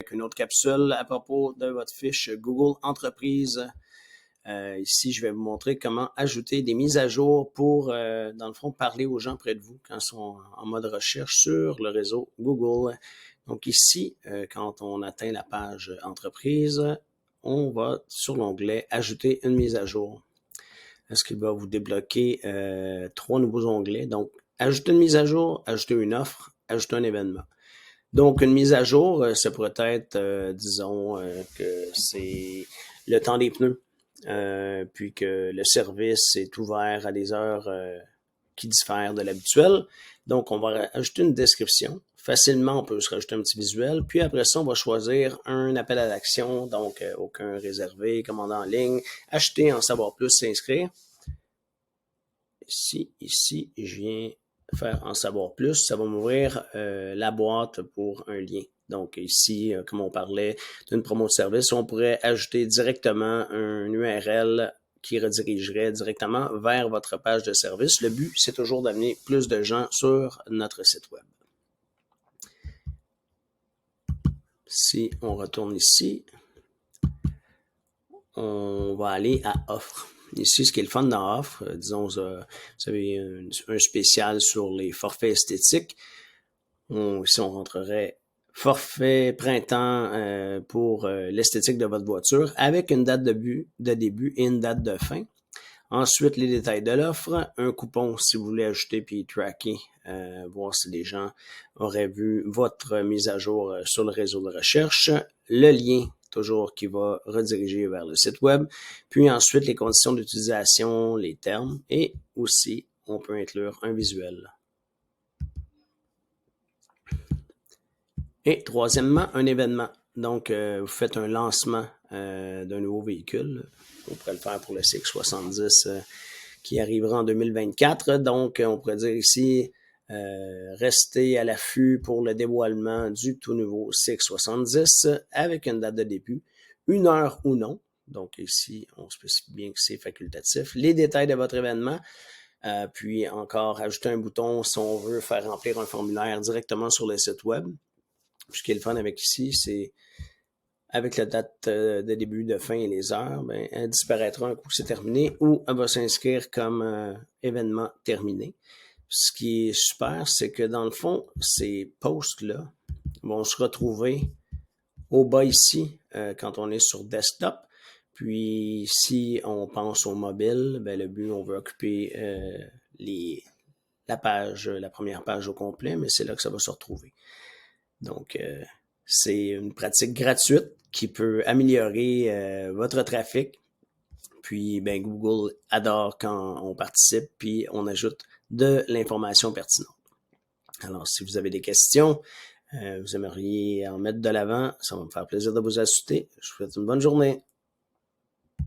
avec une autre capsule à propos de votre fiche Google Entreprise. Ici, je vais vous montrer comment ajouter des mises à jour pour, dans le fond, parler aux gens près de vous quand ils sont en mode recherche sur le réseau Google. Donc ici, quand on atteint la page Entreprise, on va sur l'onglet « Ajouter une mise à jour ». Est-ce qu'il va vous débloquer 3 nouveaux onglets? Donc, ajouter une mise à jour, ajouter une offre, ajouter un événement. Donc, une mise à jour, ça pourrait être, disons, que c'est le temps des pneus, puis que le service est ouvert à des heures qui diffèrent de l'habituel. Donc, on va ajouter une description. Facilement, on peut se rajouter un petit visuel. Puis après ça, on va choisir un appel à l'action, donc aucun réservé, commander en ligne, acheter, en savoir plus, s'inscrire. Ici, je viens faire en savoir plus. Ça va m'ouvrir la boîte pour un lien. Donc ici, comme on parlait d'une promo de service, on pourrait ajouter directement un URL qui redirigerait directement vers votre page de service. Le but, c'est toujours d'amener plus de gens sur notre site web. Si on retourne ici, on va aller à offre. Ici, ce qui est le fun dans offre, disons, vous avez un spécial sur les forfaits esthétiques. Ici, on rentrerait forfait printemps pour l'esthétique de votre voiture avec une date de début et une date de fin. Ensuite, les détails de l'offre, un coupon si vous voulez ajouter puis tracker, voir si les gens auraient vu votre mise à jour sur le réseau de recherche, le lien toujours qui va rediriger vers le site web, puis ensuite les conditions d'utilisation, les termes et aussi on peut inclure un visuel. Et troisièmement, un événement. Donc, vous faites un lancement d'un nouveau véhicule. On pourrait le faire pour le CX-70 qui arrivera en 2024. Donc, on pourrait dire ici, restez à l'affût pour le dévoilement du tout nouveau CX-70 avec une date de début, une heure ou non. Donc, ici, on spécifie bien que c'est facultatif. Les détails de votre événement. Puis encore, ajouter un bouton si on veut faire remplir un formulaire directement sur le site web. Puis ce qui est le fun avec ici, c'est avec la date de début, de fin et les heures, ben, elle disparaîtra un coup c'est terminé ou elle va s'inscrire comme événement terminé. Ce qui est super, c'est que dans le fond, ces posts-là vont se retrouver au bas ici quand on est sur desktop. Puis si on pense au mobile, ben, le but, on veut occuper la première page au complet, mais c'est là que ça va se retrouver. Donc, c'est une pratique gratuite qui peut améliorer votre trafic. Puis, ben, Google adore quand on participe, puis on ajoute de l'information pertinente. Alors, si vous avez des questions, vous aimeriez en mettre de l'avant, ça va me faire plaisir de vous assister. Je vous souhaite une bonne journée.